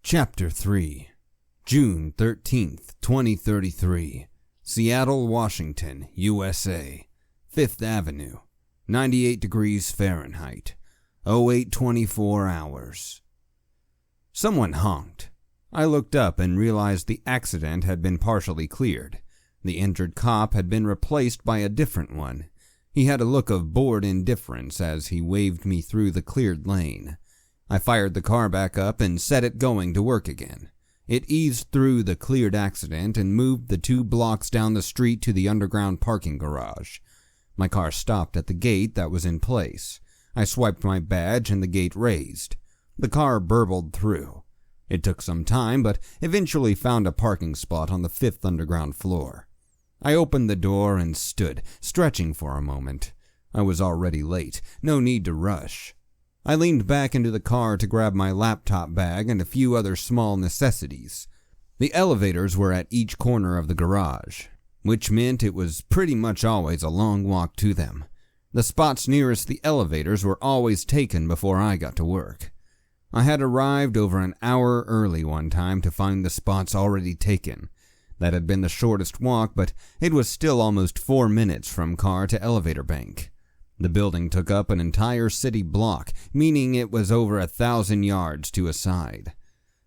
Chapter 3, June 13th, 2033, Seattle, Washington, USA, 5th Avenue, 98 degrees Fahrenheit, 0824 hours. Someone honked. I looked up and realized the accident had been partially cleared. The injured cop had been replaced by a different one. He had a look of bored indifference as he waved me through the cleared lane. I fired the car back up and set it going to work again. It eased through the cleared accident and moved the 2 blocks down the street to the underground parking garage. My car stopped at the gate that was in place. I swiped my badge and the gate raised. The car burbled through. It took some time, but eventually found a parking spot on the 5th underground floor. I opened the door and stood, stretching for a moment. I was already late, no need to rush. I leaned back into the car to grab my laptop bag and a few other small necessities. The elevators were at each corner of the garage, which meant it was pretty much always a long walk to them. The spots nearest the elevators were always taken before I got to work. I had arrived over an hour early one time to find the spots already taken. That had been the shortest walk, but it was still almost 4 minutes from car to elevator bank. The building took up an entire city block, meaning it was over 1,000 yards to a side.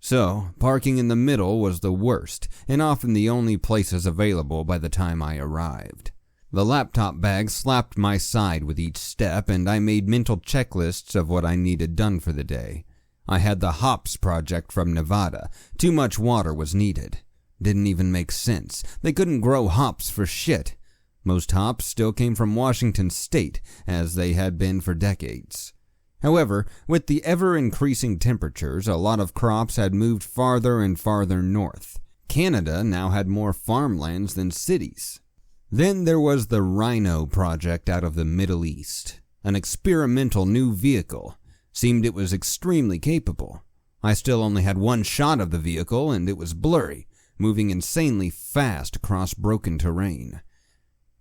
So, parking in the middle was the worst, and often the only places available by the time I arrived. The laptop bag slapped my side with each step, and I made mental checklists of what I needed done for the day. I had the hops project from Nevada. Too much water was needed. Didn't even make sense. They couldn't grow hops for shit. Most hops still came from Washington state, as they had been for decades. However, with the ever-increasing temperatures, a lot of crops had moved farther and farther north. Canada now had more farmlands than cities. Then there was the Rhino project out of the Middle East, an experimental new vehicle. Seemed it was extremely capable. I still only had one shot of the vehicle, and it was blurry, moving insanely fast across broken terrain.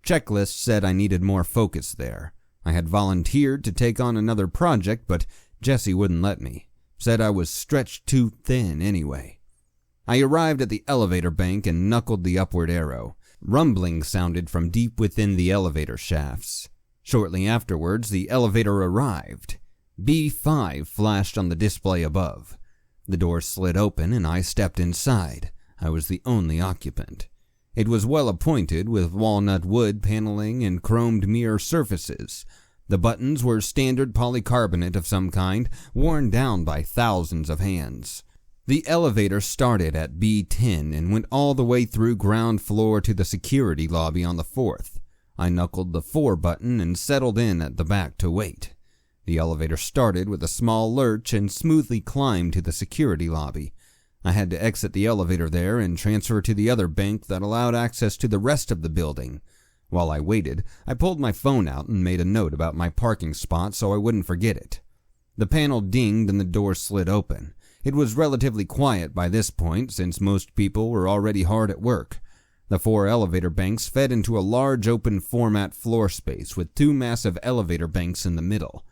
Checklist said I needed more focus there. I had volunteered to take on another project, but Jesse wouldn't let me. Said I was stretched too thin anyway. I arrived at the elevator bank and knuckled the upward arrow. Rumbling sounded from deep within the elevator shafts. Shortly afterwards, the elevator arrived. B5 flashed on the display above. The door slid open and I stepped inside. I was the only occupant. It was well appointed with walnut wood paneling and chromed mirror surfaces. The buttons were standard polycarbonate of some kind, worn down by thousands of hands. The elevator started at B10 and went all the way through ground floor to the security lobby on the 4th. I knuckled the 4 button and settled in at the back to wait. The elevator started with a small lurch and smoothly climbed to the security lobby. I had to exit the elevator there and transfer to the other bank that allowed access to the rest of the building. While I waited, I pulled my phone out and made a note about my parking spot so I wouldn't forget it. The panel dinged and the door slid open. It was relatively quiet by this point since most people were already hard at work. The 4 elevator banks fed into a large open format floor space with 2 massive elevator banks in the middle.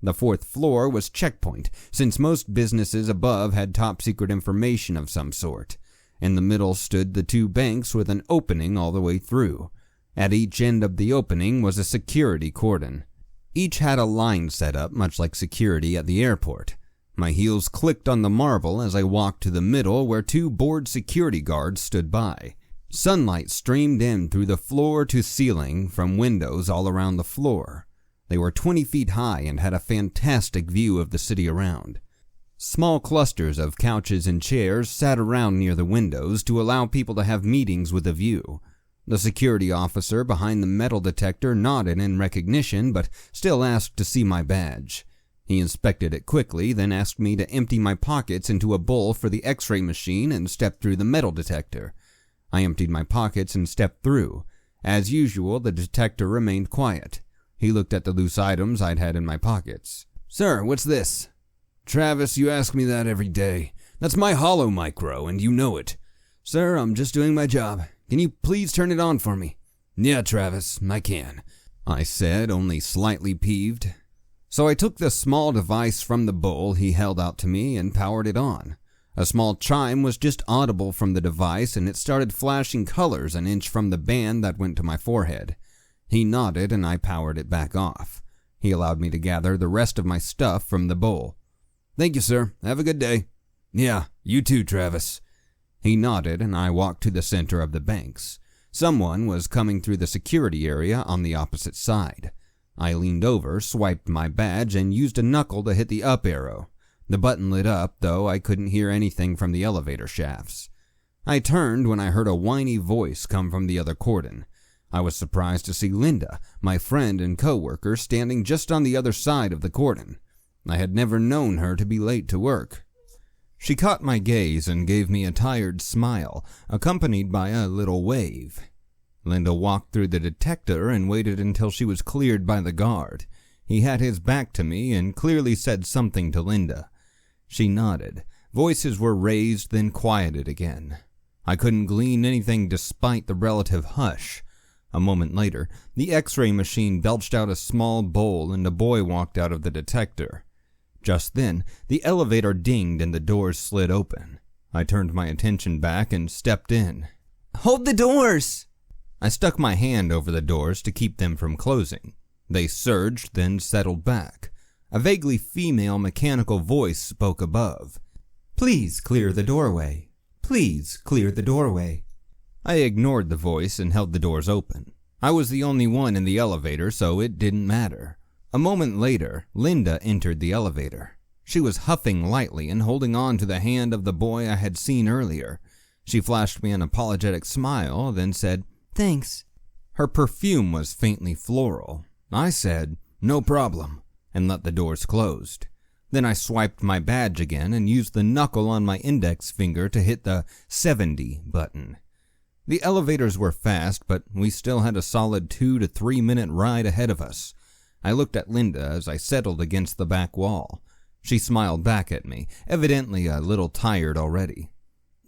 The 4th floor was checkpoint, since most businesses above had top-secret information of some sort. In the middle stood the 2 banks with an opening all the way through. At each end of the opening was a security cordon. Each had a line set up, much like security at the airport. My heels clicked on the marble as I walked to the middle where 2 bored security guards stood by. Sunlight streamed in through the floor to ceiling from windows all around the floor. They were 20 feet high and had a fantastic view of the city around. Small clusters of couches and chairs sat around near the windows to allow people to have meetings with a view. The security officer behind the metal detector nodded in recognition, but still asked to see my badge. He inspected it quickly, then asked me to empty my pockets into a bowl for the X-ray machine and step through the metal detector. I emptied my pockets and stepped through. As usual, the detector remained quiet. He looked at the loose items I'd had in my pockets. "Sir, what's this?" "Travis, you ask me that every day. That's my hollow micro, and you know it." "Sir, I'm just doing my job. Can you please turn it on for me?" "Yeah, Travis, I can," I said, only slightly peeved. So I took the small device from the bowl he held out to me and powered it on. A small chime was just audible from the device, and it started flashing colors an inch from the band that went to my forehead. He nodded, and I powered it back off. He allowed me to gather the rest of my stuff from the bowl. "Thank you, sir. Have a good day." "Yeah, you too, Travis." He nodded, and I walked to the center of the banks. Someone was coming through the security area on the opposite side. I leaned over, swiped my badge, and used a knuckle to hit the up arrow. The button lit up, though I couldn't hear anything from the elevator shafts. I turned when I heard a whiny voice come from the other cordon. I was surprised to see Linda, my friend and co-worker, standing just on the other side of the cordon. I had never known her to be late to work. She caught my gaze and gave me a tired smile, accompanied by a little wave. Linda walked through the detector and waited until she was cleared by the guard. He had his back to me and clearly said something to Linda. She nodded. Voices were raised, then quieted again. I couldn't glean anything despite the relative hush. A moment later, the X-ray machine belched out a small bowl and a boy walked out of the detector. Just then, the elevator dinged and the doors slid open. I turned my attention back and stepped in. "Hold the doors!" I stuck my hand over the doors to keep them from closing. They surged, then settled back. A vaguely female mechanical voice spoke above. "Please clear the doorway. Please clear the doorway." I ignored the voice and held the doors open. I was the only one in the elevator, so it didn't matter. A moment later, Linda entered the elevator. She was huffing lightly and holding on to the hand of the boy I had seen earlier. She flashed me an apologetic smile, then said, "Thanks." Her perfume was faintly floral. I said, "No problem," and let the doors closed. Then I swiped my badge again and used the knuckle on my index finger to hit the 70 button. The elevators were fast, but we still had a solid 2 to 3 minute ride ahead of us. I looked at Linda as I settled against the back wall. She smiled back at me, evidently a little tired already.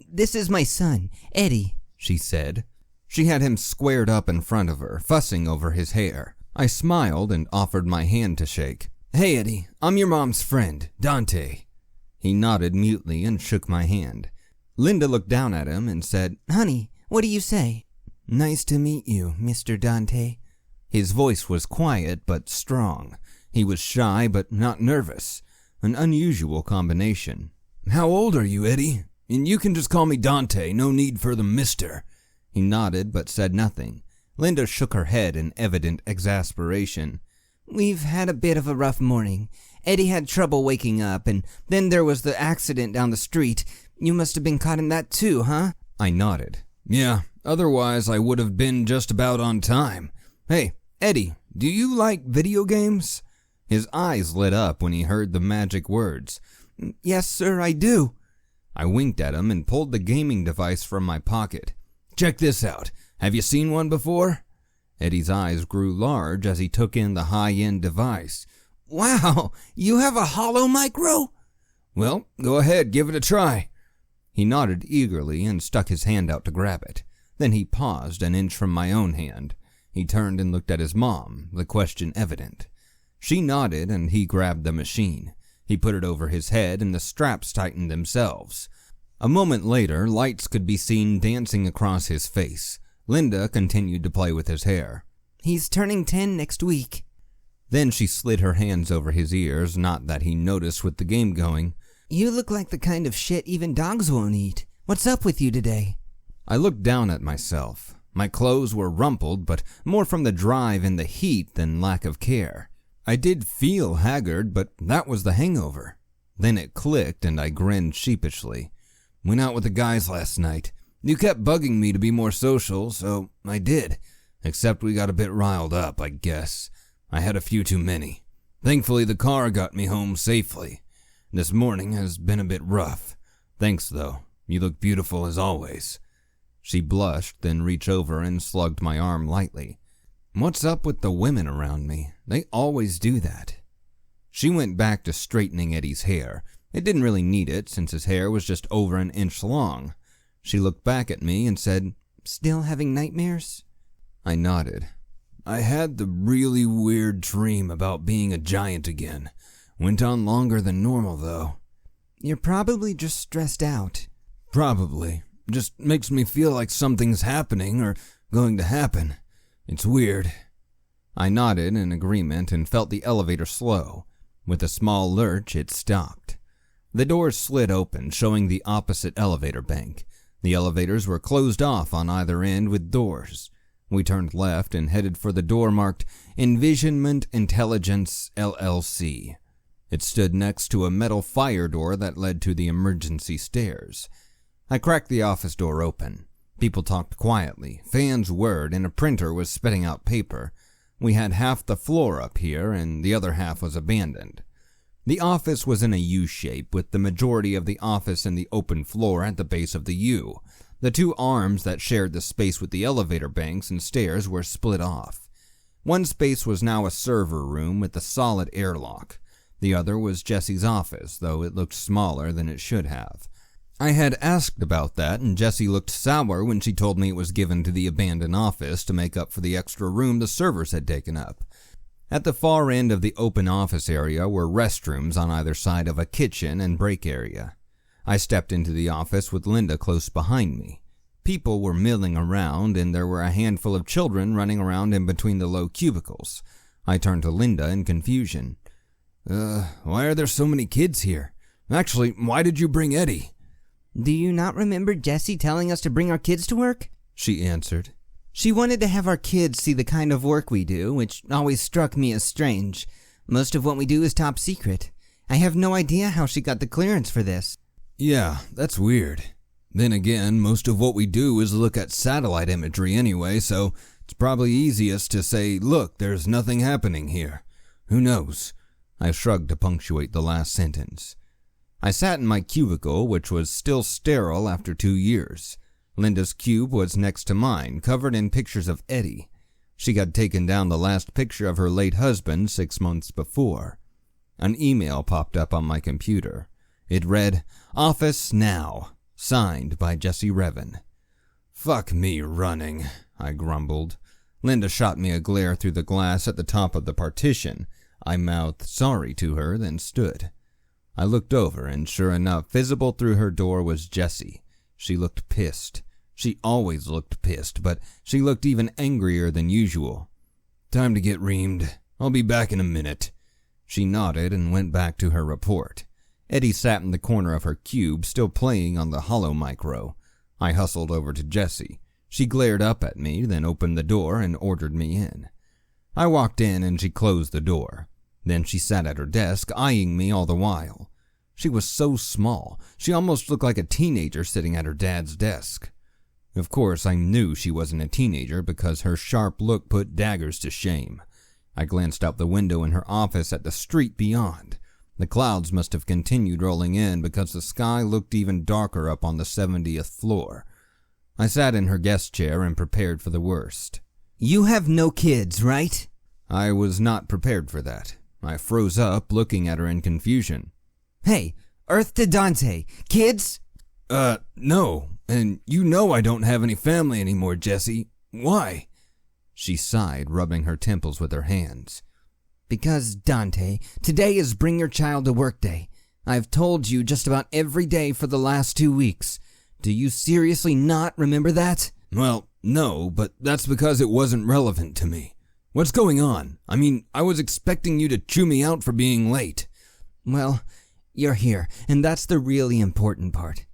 "This is my son, Eddie," she said. She had him squared up in front of her, fussing over his hair. I smiled and offered my hand to shake. "Hey, Eddie, I'm your mom's friend, Dante." He nodded mutely and shook my hand. Linda looked down at him and said, "Honey, what do you say?" "Nice to meet you, Mr. Dante." His voice was quiet but strong. He was shy but not nervous. An unusual combination. "How old are you, Eddie? And you can just call me Dante, no need for the mister." He nodded but said nothing. Linda shook her head in evident exasperation. "We've had a bit of a rough morning. Eddie had trouble waking up, and then there was the accident down the street. You must have been caught in that too, huh?" I nodded. "Yeah, otherwise I would have been just about on time. Hey, Eddie, do you like video games?" His eyes lit up when he heard the magic words. "Yes, sir, I do." I winked at him and pulled the gaming device from my pocket. "Check this out. Have you seen one before?" Eddie's eyes grew large as he took in the high-end device. "Wow, you have a hollow micro?" "Well, go ahead, give it a try." He nodded eagerly and stuck his hand out to grab it. Then he paused an inch from my own hand. He turned and looked at his mom, the question evident. She nodded and he grabbed the machine. He put it over his head and the straps tightened themselves. A moment later, lights could be seen dancing across his face. Linda continued to play with his hair. "He's turning 10 next week." Then she slid her hands over his ears, not that he noticed with the game going. "You look like the kind of shit even dogs won't eat. What's up with you today?" I looked down at myself. My clothes were rumpled, but more from the drive and the heat than lack of care. I did feel haggard, but that was the hangover. Then it clicked and I grinned sheepishly. "Went out with the guys last night. You kept bugging me to be more social, so I did. Except we got a bit riled up, I guess. I had a few too many. Thankfully the car got me home safely. This morning has been a bit rough. Thanks though. You look beautiful as always." She blushed, then reached over and slugged my arm lightly. "What's up with the women around me? They always do that." She went back to straightening Eddie's hair. It didn't really need it, since his hair was just over an inch long. She looked back at me and said, "Still having nightmares?" I nodded. "I had the really weird dream about being a giant again. Went on longer than normal, though." You're probably just stressed out. Probably. Just makes me feel like something's happening or going to happen. It's weird. I nodded in agreement and felt the elevator slow. With a small lurch, it stopped. The doors slid open, showing the opposite elevator bank. The elevators were closed off on either end with doors. We turned left and headed for the door marked Envisionment Intelligence LLC. It stood next to a metal fire door that led to the emergency stairs. I cracked the office door open. People talked quietly, fans whirred, and a printer was spitting out paper. We had half the floor up here, and the other half was abandoned. The office was in a U shape, with the majority of the office and the open floor at the base of the U. The two arms that shared the space with the elevator banks and stairs were split off. One space was now a server room with a solid airlock. The other was Jesse's office, though it looked smaller than it should have. I had asked about that, and Jessie looked sour when she told me it was given to the abandoned office to make up for the extra room the servers had taken up. At the far end of the open office area were restrooms on either side of a kitchen and break area. I stepped into the office with Linda close behind me. People were milling around, and there were a handful of children running around in between the low cubicles. I turned to Linda in confusion. Why are there so many kids here? Actually, why did you bring Eddie? Do you not remember Jessie telling us to bring our kids to work? She answered. She wanted to have our kids see the kind of work we do, which always struck me as strange. Most of what we do is top secret. I have no idea how she got the clearance for this. Yeah, that's weird. Then again, most of what we do is look at satellite imagery anyway, so it's probably easiest to say, look, there's nothing happening here. Who knows? I shrugged to punctuate the last sentence. I sat in my cubicle, which was still sterile after 2 years. Linda's cube was next to mine, covered in pictures of Eddie. She had taken down the last picture of her late husband 6 months before. An email popped up on my computer. It read, Office Now, signed by Jesse Revan. Fuck me running, I grumbled. Linda shot me a glare through the glass at the top of the partition. I mouthed sorry to her, then stood. I looked over, and sure enough, visible through her door was Jessie. She looked pissed. She always looked pissed, but she looked even angrier than usual. Time to get reamed. I'll be back in a minute. She nodded and went back to her report. Eddie sat in the corner of her cube, still playing on the hollow micro. I hustled over to Jessie. She glared up at me, then opened the door and ordered me in. I walked in and she closed the door. Then she sat at her desk, eyeing me all the while. She was so small, she almost looked like a teenager sitting at her dad's desk. Of course, I knew she wasn't a teenager because her sharp look put daggers to shame. I glanced out the window in her office at the street beyond. The clouds must have continued rolling in because the sky looked even darker up on the 70th floor. I sat in her guest chair and prepared for the worst. You have no kids, right? I was not prepared for that. I froze up, looking at her in confusion. Hey, Earth to Dante. Kids? No. And you know I don't have any family anymore, Jessie. Why? She sighed, rubbing her temples with her hands. Because, Dante, today is Bring Your Child to Work Day. I've told you just about every day for the last 2 weeks. Do you seriously not remember that? Well, no, but that's because it wasn't relevant to me. What's going on? I mean, I was expecting you to chew me out for being late. Well, you're here, and that's the really important part.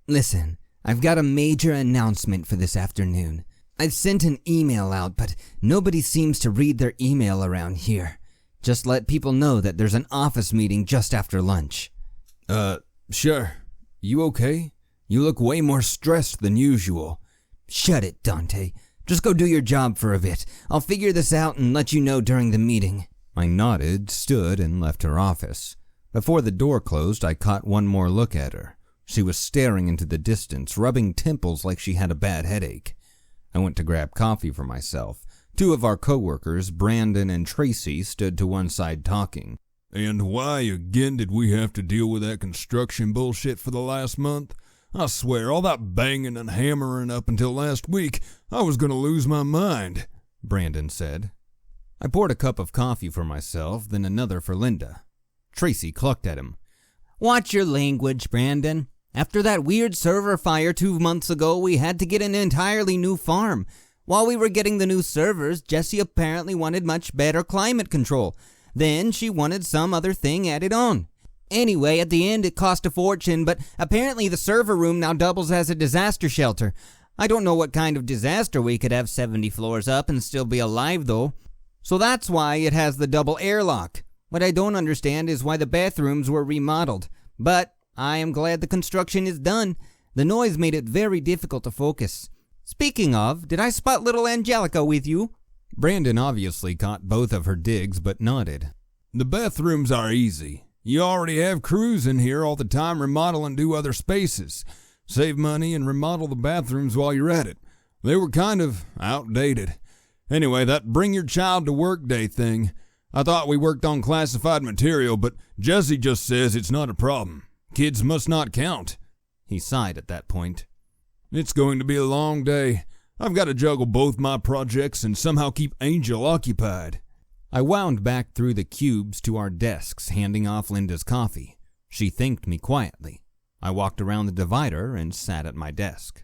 Listen, I've got a major announcement for this afternoon. I've sent an email out, but nobody seems to read their email around here. Just let people know that there's an office meeting just after lunch. Sure. You okay? You look way more stressed than usual. Shut it, Dante. Just go do your job for a bit. I'll figure this out and let you know during the meeting. I nodded, stood, and left her office. Before the door closed, I caught one more look at her. She was staring into the distance, rubbing temples like she had a bad headache. I went to grab coffee for myself. 2 of our coworkers, Brandon and Tracy, stood to one side talking. And why again did we have to deal with that construction bullshit for the last month? I swear, all that banging and hammering up until last week, I was going to lose my mind, Brandon said. I poured a cup of coffee for myself, then another for Linda. Tracy clucked at him. Watch your language, Brandon. After that weird server fire 2 months ago, we had to get an entirely new farm. While we were getting the new servers, Jessie apparently wanted much better climate control. Then she wanted some other thing added on. Anyway, at the end it cost a fortune, but apparently the server room now doubles as a disaster shelter. I don't know what kind of disaster we could have 70 floors up and still be alive though. So that's why it has the double airlock. What I don't understand is why the bathrooms were remodeled. But I am glad the construction is done. The noise made it very difficult to focus. Speaking of, did I spot little Angelica with you? Brandon obviously caught both of her digs, but nodded. The bathrooms are easy. You already have crews in here all the time remodel and do other spaces. Save money and remodel the bathrooms while you're at it. They were kind of outdated. Anyway, that bring your child to work day thing. I thought we worked on classified material, but Jesse just says it's not a problem. Kids must not count. He sighed at that point. It's going to be a long day. I've got to juggle both my projects and somehow keep Angel occupied. I wound back through the cubes to our desks, handing off Linda's coffee. She thanked me quietly. I walked around the divider and sat at my desk.